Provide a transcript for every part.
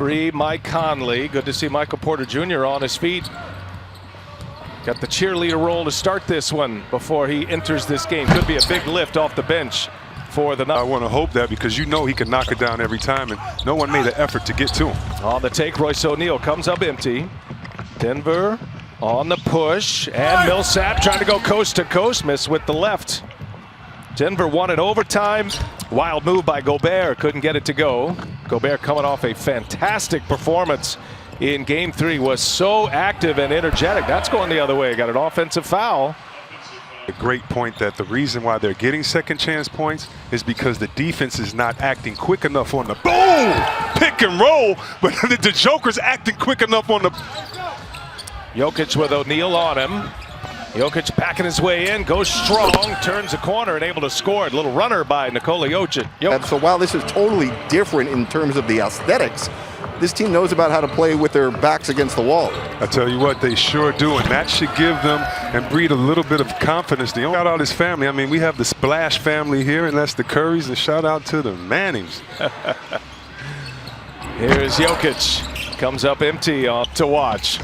Mike Conley. Good to see Michael Porter Jr. on his feet. Got the cheerleader role to start this one before he enters this game. Could be a big lift off the bench for the Nuggets. I want to hope that, because you know he can knock it down every time, and no one made an effort to get to him. On the take, Royce O'Neal comes up empty. Denver on the push, and Millsap trying to go coast to coast, miss with the left. Denver won it overtime. Wild move by Gobert, couldn't get it to go. Gobert coming off a fantastic performance in Game 3, was so active and energetic. That's going the other way. Got an offensive foul. A great point that the reason why they're getting second chance points is because the defense is not acting quick enough on the boom pick and roll, but the Joker's acting quick enough on the. Jokic with O'Neal on him. Jokic backing his way in, goes strong, turns the corner and able to score. A little runner by Nikola Jokic. And so while this is totally different in terms of the aesthetics, this team knows about how to play with their backs against the wall. I tell you what, they sure do, and that should give them and breed a little bit of confidence. They shout out his family. I mean, we have the Splash family here, and that's the Currys, and shout out to the Mannings. Here's Jokic, comes up empty to watch.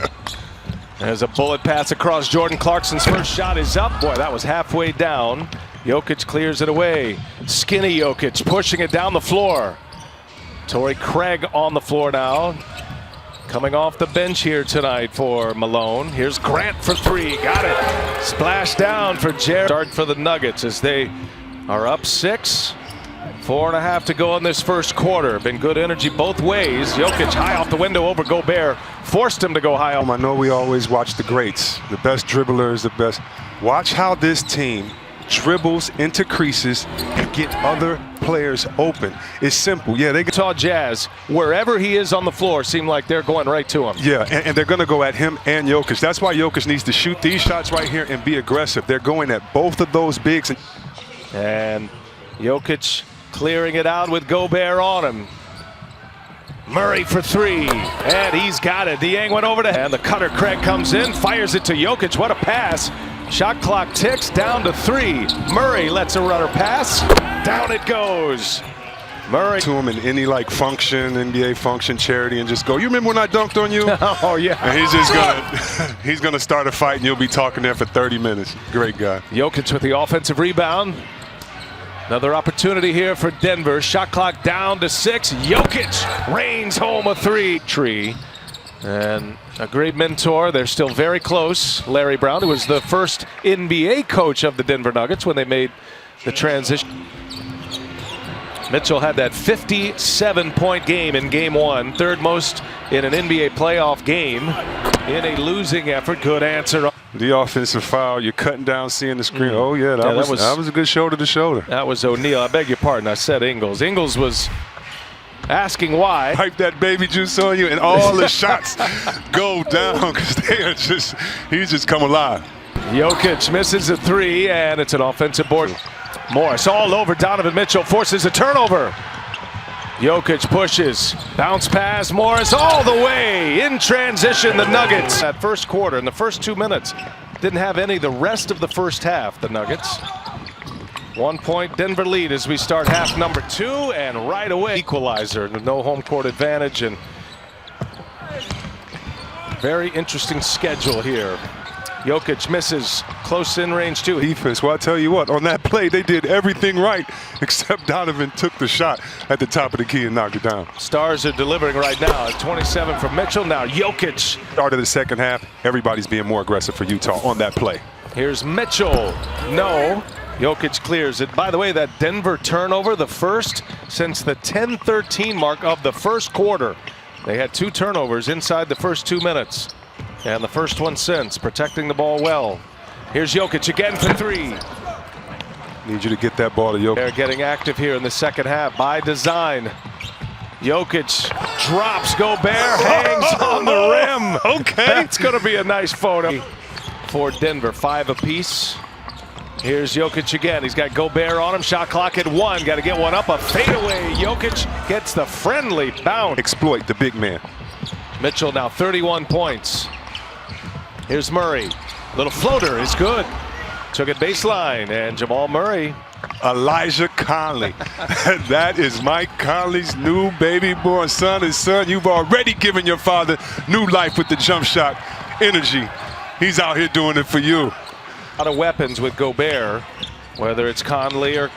There's a bullet pass across. Jordan Clarkson's first shot is up. Boy, that was halfway down. Jokic clears it away. Skinny Jokic pushing it down the floor. Torrey Craig on the floor now. Coming off the bench here tonight for Malone. Here's Grant for three. Got it. Splash down for Jared. Start for the Nuggets as they are up 6. 4.5 to go in this first quarter. Been good energy both ways. Jokic high off the window over Gobert. Forced him to go high. I know we always watch the greats. The best dribblers, the best. Watch how this team dribbles into creases and get other players open. It's simple. Yeah, they Utah Jazz, wherever he is on the floor, seem like they're going right to him. Yeah, and they're going to go at him and Jokic. That's why Jokic needs to shoot these shots right here and be aggressive. They're going at both of those bigs. And Jokic clearing it out with Gobert on him. Murray for three, and he's got it. Dieng went over to him. And the cutter Craig comes in, fires it to Jokic. What a pass. Shot clock ticks down to 3. Murray lets a runner pass. Down it goes. Murray to him in any like function, NBA function, charity, and just go, you remember when I dunked on you? Oh yeah. And he's just he's gonna start a fight and you'll be talking there for 30 minutes. Great guy. Jokic with the offensive rebound. Another opportunity here for Denver. Shot clock down to 6. Jokic rains home a 3. And a great mentor. They're still very close. Larry Brown, who was the first NBA coach of the Denver Nuggets when they made the transition. Mitchell had that 57-point game in Game 1. Third most in an NBA playoff game in a losing effort. Good answer. The offensive foul, you're cutting down, seeing the screen. Oh, yeah, that was a good shoulder to shoulder. That was O'Neal. I beg your pardon. I said Ingles. Ingles was asking why. Pipe that baby juice on you, and all the shots go down because he's just come alive. Jokic misses a 3, and it's an offensive board. Morris all over Donovan Mitchell, forces a turnover. Jokic pushes, bounce pass, Morris all the way in transition. The Nuggets that first quarter in the first 2 minutes didn't have any the rest of the first half. The Nuggets 1 point Denver lead as we start half number 2, and right away equalizer. No home court advantage, and very interesting schedule here. Jokic misses close in range too. Defense, well, I tell you what, on that play, they did everything right except Donovan took the shot at the top of the key and knocked it down. Stars are delivering right now. 27 from Mitchell. Now Jokic. Start of the second half, everybody's being more aggressive for Utah on that play. Here's Mitchell. No. Jokic clears it. By the way, that Denver turnover, the first since the 10-13 mark of the first quarter. They had 2 turnovers inside the first 2 minutes. And the first one since, protecting the ball well. Here's Jokic again for 3. Need you to get that ball to Jokic. They're getting active here in the second half by design. Jokic drops, Gobert hangs on the rim. Okay. That's going to be a nice photo for Denver. 5 apiece. Here's Jokic again. He's got Gobert on him. Shot clock at 1. Got to get one up. A fadeaway. Jokic gets the friendly bounce. Exploit the big man. Mitchell now 31 points. Here's Murray. Little floater is good. Took it baseline, and Jamal Murray Elijah Conley. That is Mike Conley's new baby born son. His son, you've already given your father new life with the jump shot energy. He's out here doing it for you. A lot of weapons with Gobert, whether it's Conley or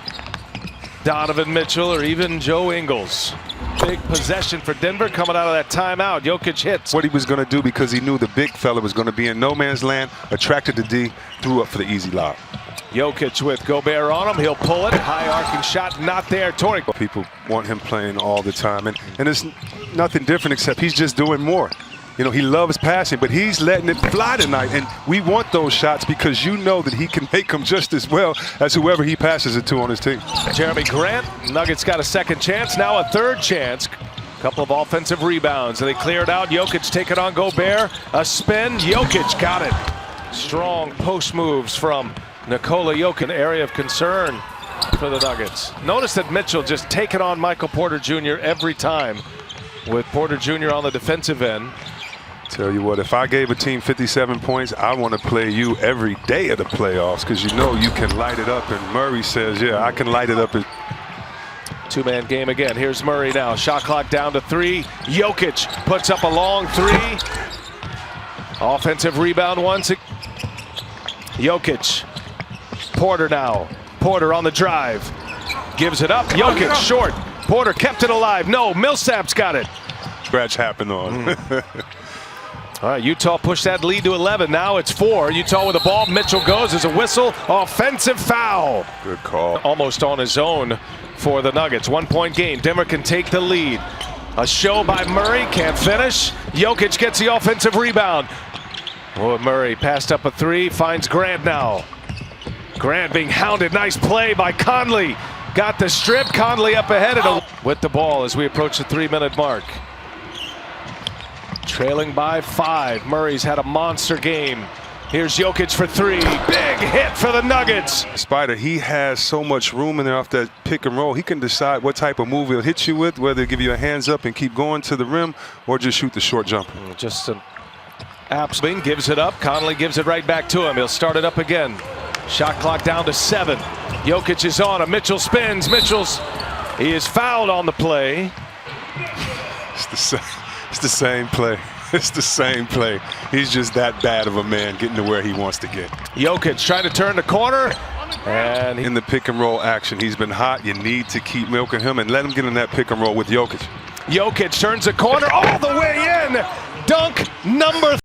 Donovan Mitchell or even Joe Ingles. Big possession for Denver coming out of that timeout. Jokic hits. What he was going to do because he knew the big fella was going to be in no man's land, attracted to D, threw up for the easy lob. Jokic with Gobert on him. He'll pull it. High arcing shot, not there. Torrey. People want him playing all the time. And it's nothing different except he's just doing more. You know, he loves passing, but he's letting it fly tonight. And we want those shots because you know that he can make them just as well as whoever he passes it to on his team. Jeremy Grant, Nuggets got a second chance, now a third chance. Couple of offensive rebounds, and they clear it out. Jokic take it on Gobert. A spin, Jokic got it. Strong post moves from Nikola Jokic, an area of concern for the Nuggets. Notice that Mitchell just taking on Michael Porter Jr. every time, with Porter Jr. on the defensive end. Tell you what, if I gave a team 57 points, I want to play you every day of the playoffs because you know you can light it up. And Murray says, yeah, I can light it up. Two-man game again. Here's Murray now. Shot clock down to 3. Jokic puts up a long 3. Offensive rebound once. Jokic. Porter now. Porter on the drive. Gives it up. Jokic short. Porter kept it alive. No, Millsap's got it. Scratch happened on. All right, Utah pushed that lead to 11. Now it's 4. Utah with the ball. Mitchell goes. There's a whistle. Offensive foul. Good call. Almost on his own for the Nuggets. 1-point game. Denver can take the lead. A show by Murray. Can't finish. Jokic gets the offensive rebound. Oh, Murray passed up a 3. Finds Grant now. Grant being hounded. Nice play by Conley. Got the strip. Conley up ahead with the ball as we approach the 3-minute mark. Trailing by 5. Murray's had a monster game. Here's Jokic for 3. Big hit for the Nuggets. Spider, he has so much room in there off that pick and roll. He can decide what type of move he'll hit you with, whether give you a hands up and keep going to the rim or just shoot the short jumper. Just an absolute. Gives it up. Conley gives it right back to him. He'll start it up again. Shot clock down to 7. Jokic is on him. Mitchell spins. He is fouled on the play. It's the same play. It's the same play. He's just that bad of a man getting to where he wants to get. Jokic trying to turn the corner. And in the pick and roll action, he's been hot. You need to keep milking him and let him get in that pick and roll with Jokic. Jokic turns the corner all the way in. Dunk number